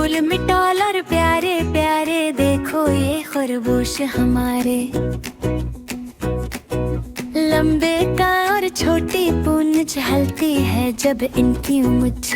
गोल मिटौल और प्यारे प्यारे देखो ये खरगोश हमारे। लंबे कान और छोटी पूंछ हलती है जब इनकी मुछ।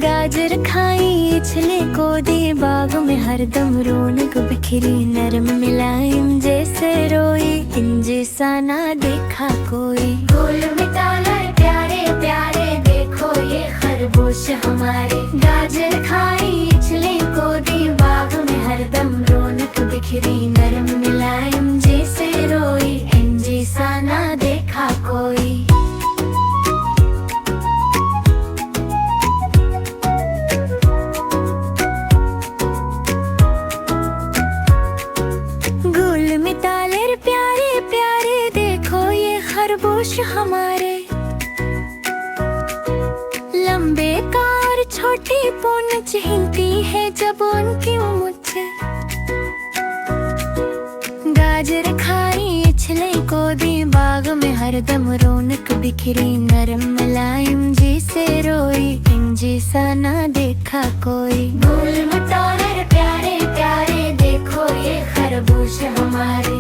गाजर खाई इछले कोदी बाग में हरदम रौनक बिखरी। नरम मुलायम जैसे रोई इन जैसा ना देखा कोई। गोल मिटौल और प्यारे प्यारे देखो ये खरगोश हमारे। गाजर खाई इछले कोदी बाग में हरदम रौनक बिखरी। नरम मुलायम जैसे रोई इन जैसा ना देखा कोई। गोल मिटौल और प्यारे प्यारे देखो ये खरगोश हमारे। लंबे कान और छोटी पूंछ हिलती है जब उनकी मुछ। गाजर खाई इछले कोदी बाग में हरदम रौनक बिखरी। नरम मुलायम जैसे रोई इन जैसा ना देखा कोई। गोल मिटौल और प्यारे प्यारे देखो ये खरगोश हमारे।